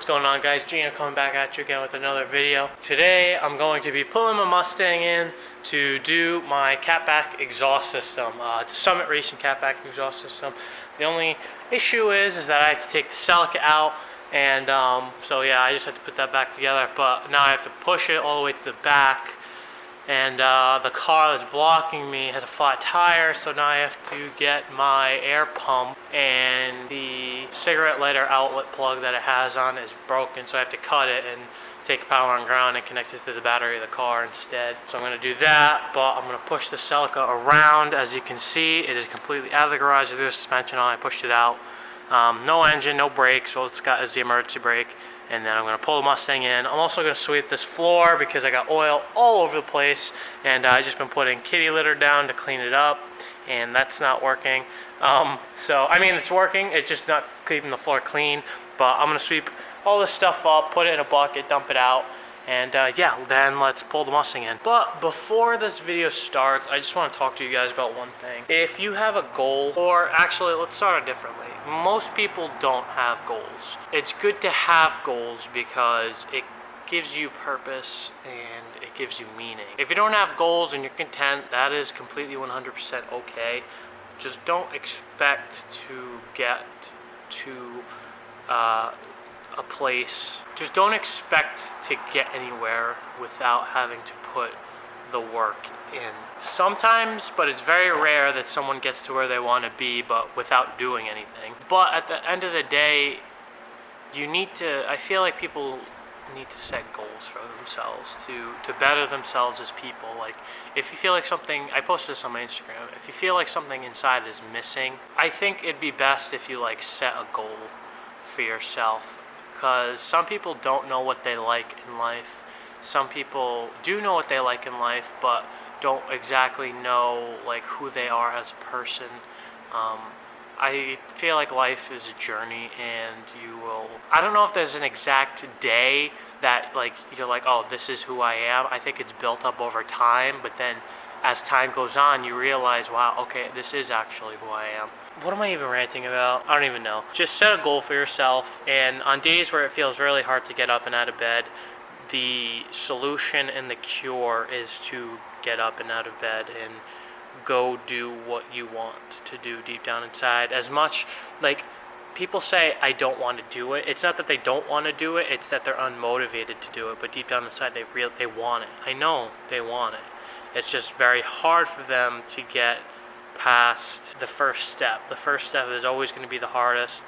What's going on, guys? Gino coming back at you again with another video. Today I'm going to be pulling my Mustang in to do my catback exhaust system. It's a Summit Racing catback exhaust system. The only issue is that I have to take the Celica out, and so yeah, I just have to put that back together. But now I have to push it all the way to the back, and the car that's blocking me has a flat tire, so now I have to get my air pump, and the cigarette lighter outlet plug that it has on is broken, so I have to cut it and take power on ground and connect it to the battery of the car instead. So I'm going to do that, but I'm going to push the Celica around. As you can see, it is completely out of the garage with the suspension on. I pushed it out. No engine, no brakes, so it's got the emergency brake. And then I'm going to pull the Mustang in. I'm also going to sweep this floor because I got oil all over the place, and I've just been putting kitty litter down to clean it up, and that's not working. So I mean, it's working, it's just not keeping the floor clean. But I'm going to sweep all this stuff up, put it in a bucket, dump it out, and yeah, then let's pull the Mustang in. But before this video starts, I just want to talk to you guys about one thing. If you have a goal, or actually let's start it differently. Most people don't have goals. It's good to have goals because it gives you purpose and it gives you meaning. If you don't have goals and you're content, that is completely 100% okay. Just don't expect to get to a place. Just don't expect to get anywhere without having to put the work in. Sometimes, but it's very rare that someone gets to where they want to be but without doing anything. But at the end of the day, I feel like people need to set goals for themselves to better themselves as people. Like, if you feel like something, I posted this on my Instagram, if you feel like something inside is missing, I think it'd be best if you like set a goal for yourself, because some people don't know what they like in life. Some people do know what they like in life, but don't exactly know like who they are as a person. I feel like life is a journey, and I don't know if there's an exact day that like you're like, oh, this is who I am. I think it's built up over time, but then as time goes on, you realize, wow, okay, this is actually who I am. What am I even ranting about? I don't even know. Just set a goal for yourself, and on days where it feels really hard to get up and out of bed, the solution and the cure is to get up and out of bed and go do what you want to do deep down inside. As much, like, people say, I don't want to do it. It's not that they don't want to do it, it's that they're unmotivated to do it, but deep down inside they want it. I know they want it. It's just very hard for them to get past the first step. The first step is always going to be the hardest.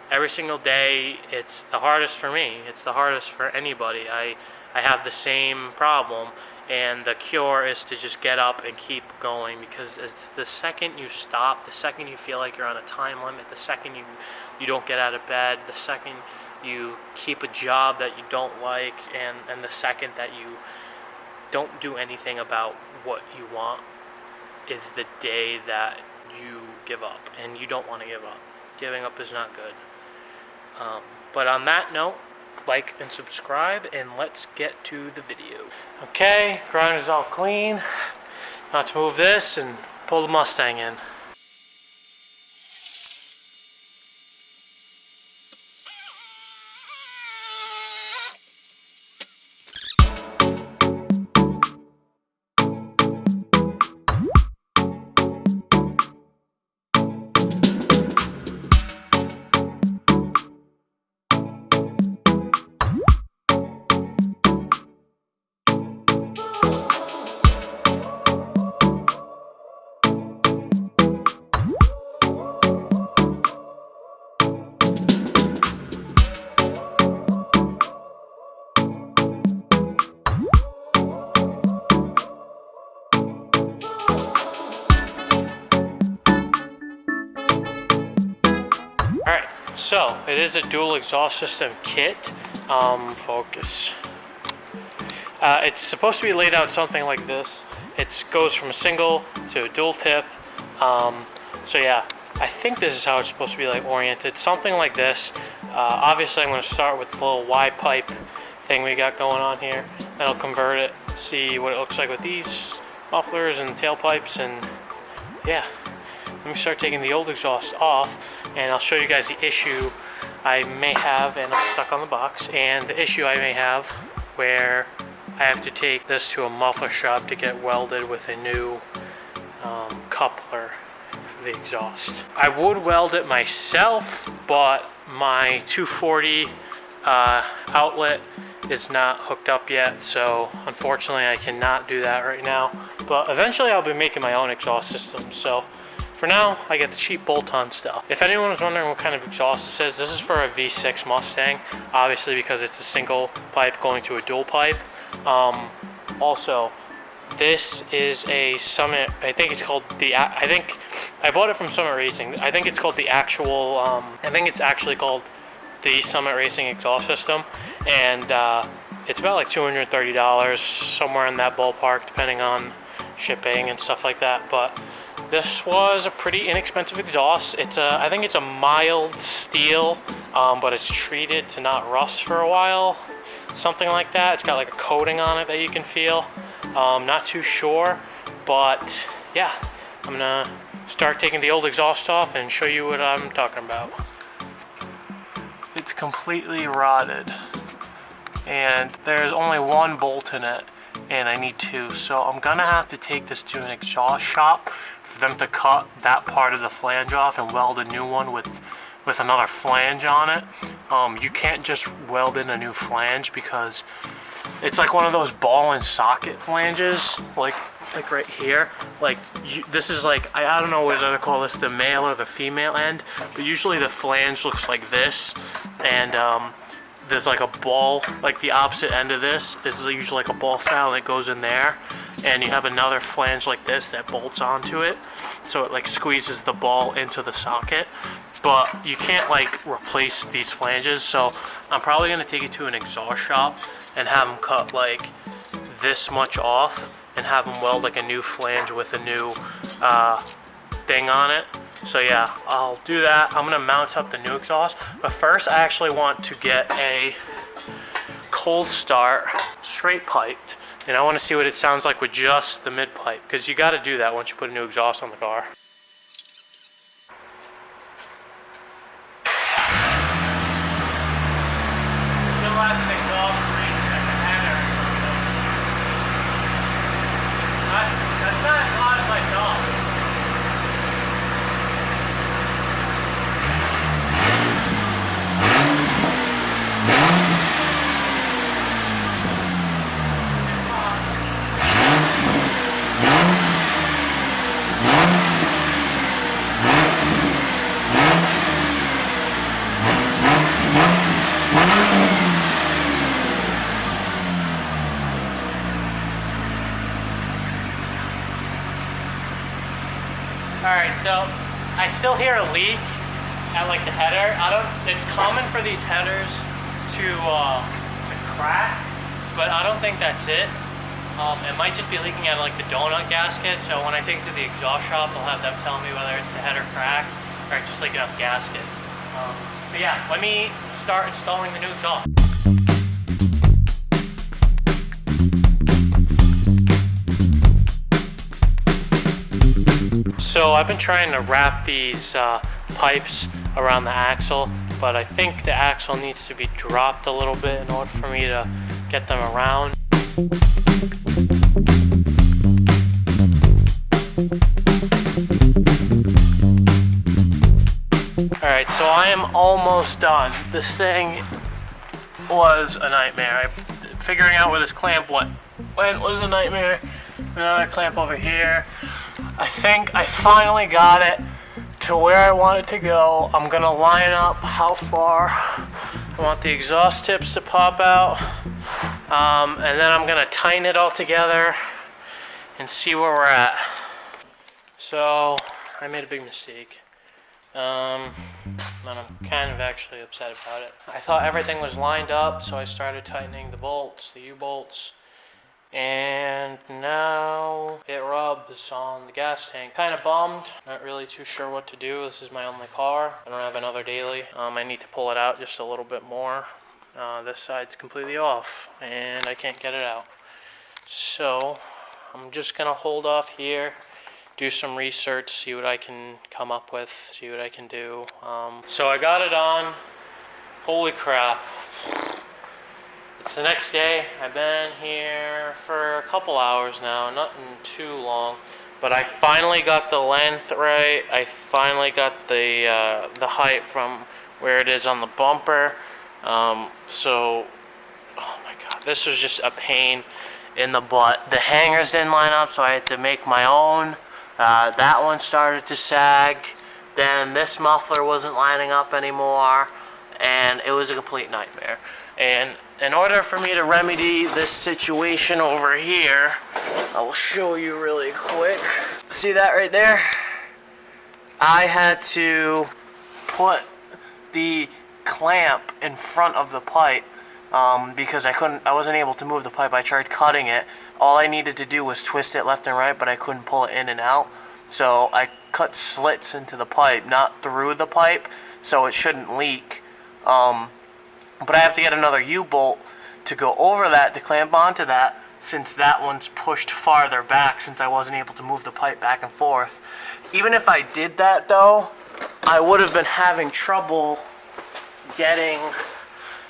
Every single day, it's the hardest for me. It's the hardest for anybody. I have the same problem, and the cure is to just get up and keep going, because it's the second you stop, the second you feel like you're on a time limit, the second you don't get out of bed, the second you keep a job that you don't like, and the second that you don't do anything about what you want is the day that you give up, and you don't want to give up. Giving up is not good. But on that note, like and subscribe, and let's get to the video. Okay, grinder's all clean. Now to move this and pull the Mustang in. Alright, so it is a dual exhaust system kit. Focus. It's supposed to be laid out something like this. It goes from a single to a dual tip. So yeah, I think this is how it's supposed to be like oriented. Something like this. Obviously I'm going to start with the little Y pipe thing we got going on here. Then I'll convert it, see what it looks like with these mufflers and tailpipes, and yeah. Let me start taking the old exhaust off, and I'll show you guys the issue I may have, and I'm stuck on the box, and the issue I may have where I have to take this to a muffler shop to get welded with a new coupler for the exhaust. I would weld it myself, but my 240 outlet is not hooked up yet, so unfortunately I cannot do that right now. But eventually I'll be making my own exhaust system, so for now I get the cheap bolt-on stuff. If anyone was wondering what kind of exhaust this is for a V6 Mustang, obviously, because it's a single pipe going to a dual pipe. Also, this is a Summit, I think it's called the, I think I bought it from Summit Racing. I think it's called the actual, I think it's actually called the Summit Racing exhaust system, and it's about like $230, somewhere in that ballpark, depending on shipping and stuff like that. But this was a pretty inexpensive exhaust. It's I think it's a mild steel, but it's treated to not rust for a while, something like that. It's got like a coating on it that you can feel. Not too sure, but yeah, I'm gonna start taking the old exhaust off and show you what I'm talking about. It's completely rotted, and there's only one bolt in it, and I need two, so I'm gonna have to take this to an exhaust shop for them to cut that part of the flange off and weld a new one with another flange on it. You can't just weld in a new flange because it's like one of those ball and socket flanges, like right here. Like this is like, I don't know whether to call this the male or the female end, but usually the flange looks like this, and there's like a ball, like the opposite end of this is usually like a ball style that goes in there, and you have another flange like this that bolts onto it, so it like squeezes the ball into the socket. But you can't like replace these flanges, so I'm probably gonna take it to an exhaust shop and have them cut like this much off and have them weld like a new flange with a new thing on it. So yeah, I'll do that. I'm gonna mount up the new exhaust, but first I actually want to get a cold start straight piped, and I want to see what it sounds like with just the mid pipe, because you got to do that once you put a new exhaust on the car. That's not as loud as I thought. Alright, so I still hear a leak at like the header. It's common for these headers to crack, but I don't think that's it. It might just be leaking at like the donut gasket, so when I take it to the exhaust shop, I'll have them tell me whether it's the header cracked or just leaking up gasket. But yeah, let me start installing the new exhaust. So I've been trying to wrap these pipes around the axle, but I think the axle needs to be dropped a little bit in order for me to get them around. Alright, so I am almost done. This thing was a nightmare. Figuring out where this clamp went was a nightmare. Another clamp over here. I think I finally got it to where I want it to go. I'm gonna line up how far I want the exhaust tips to pop out, and then I'm gonna tighten it all together and see where we're at. So I made a big mistake, and I'm kind of actually upset about it. I thought everything was lined up, so I started tightening the bolts, the U-bolts, and now it rubs on the gas tank. Kind of bummed, not really too sure what to do. This is my only car. I don't have another daily. I need to pull it out just a little bit more. This side's completely off and I can't get it out. So I'm just gonna hold off here, do some research, see what I can come up with, see what I can do. So I got it on. Holy crap. It's the next day. I've been here for a couple hours now, nothing too long. But I finally got the length right. I finally got the height from where it is on the bumper. So, oh my god, this was just a pain in the butt. The hangers didn't line up, so I had to make my own. That one started to sag. Then this muffler wasn't lining up anymore, and it was a complete nightmare. And in order for me to remedy this situation over here, I will show you really quick. See that right there? I had to put the clamp in front of the pipe because I wasn't able to move the pipe. I tried cutting it. All I needed to do was twist it left and right, but I couldn't pull it in and out. So I cut slits into the pipe, not through the pipe, so it shouldn't leak. But I have to get another U-bolt to go over that, to clamp onto that, since that one's pushed farther back, since I wasn't able to move the pipe back and forth. Even if I did that though, I would have been having trouble getting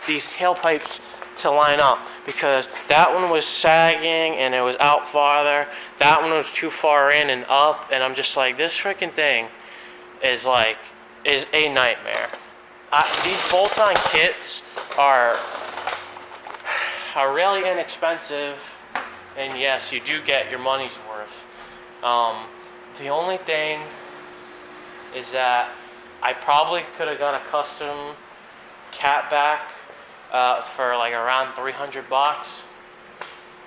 these tailpipes to line up, because that one was sagging and it was out farther. That one was too far in and up, and I'm just like, this freaking thing is a nightmare. These bolt-on kits are really inexpensive, and yes, you do get your money's worth. The only thing is that I probably could have got a custom catback for like around $300,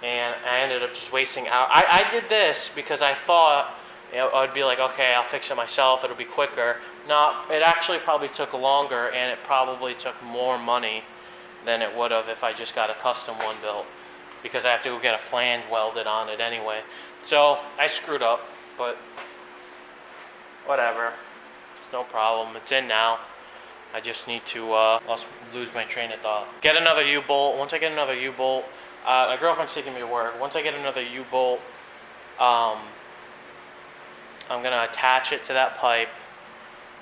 and I ended up just wasting out. I did this because I thought, you know, I'd be like, okay, I'll fix it myself, it'll be quicker. No, it actually probably took longer, and it probably took more money than it would have if I just got a custom one built, because I have to go get a flange welded on it anyway. So I screwed up, but whatever, it's no problem. It's in now. I just need to lose my train of thought. Get another U-bolt. Once I get another U-bolt, my girlfriend's taking me to work. Once I get another U-bolt, I'm gonna attach it to that pipe.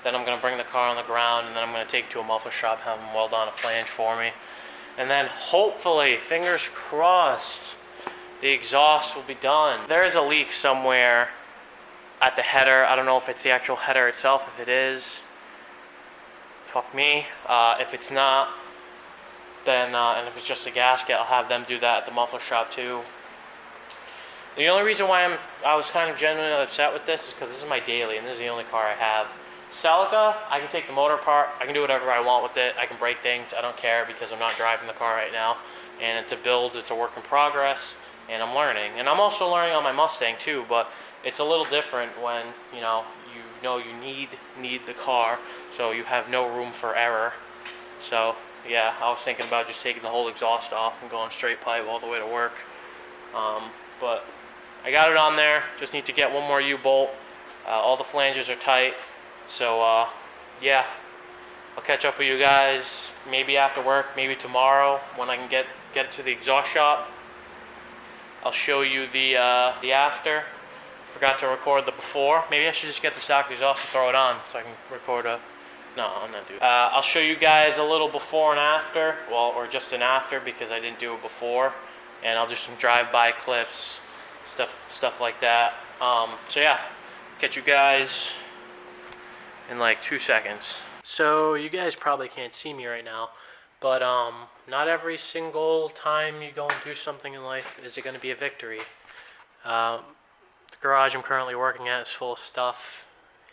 Then I'm gonna bring the car on the ground, and then I'm gonna take it to a muffler shop, have them weld on a flange for me. And then hopefully, fingers crossed, the exhaust will be done. There is a leak somewhere at the header. I don't know if it's the actual header itself. If it is, fuck me. If it's not, then, and if it's just a gasket, I'll have them do that at the muffler shop too. The only reason why I was kind of genuinely upset with this is because this is my daily, and this is the only car I have. Celica, I can take the motor apart, I can do whatever I want with it, I can break things, I don't care, because I'm not driving the car right now. And it's a build, it's a work in progress, and I'm learning. And I'm also learning on my Mustang too, but it's a little different when, you know you need the car, so you have no room for error. So yeah, I was thinking about just taking the whole exhaust off and going straight pipe all the way to work. But I got it on there, just need to get one more U-bolt. All the flanges are tight. So yeah, I'll catch up with you guys maybe after work, maybe tomorrow when I can get to the exhaust shop. I'll show you the after. Forgot to record the before. Maybe I should just get the stock exhaust and throw it on so I can record a... No, I'm not doing I'll show you guys a little before and after, well, or just an after, because I didn't do it before, and I'll do some drive-by clips, stuff like that. So yeah, catch you guys in like 2 seconds. So you guys probably can't see me right now, but not every single time you go and do something in life is it going to be a victory. The garage I'm currently working at is full of stuff,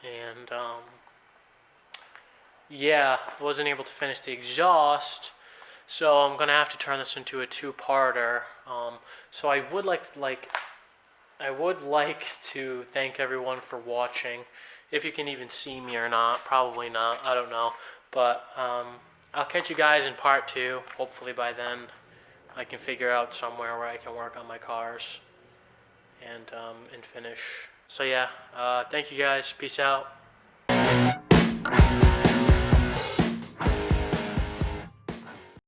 and yeah, I wasn't able to finish the exhaust, so I'm gonna have to turn this into a two-parter. So I would like to thank everyone for watching. If you can even see me or not, probably not, I don't know. But I'll catch you guys in part 2. Hopefully by then I can figure out somewhere where I can work on my cars and finish. So yeah, thank you guys. Peace out.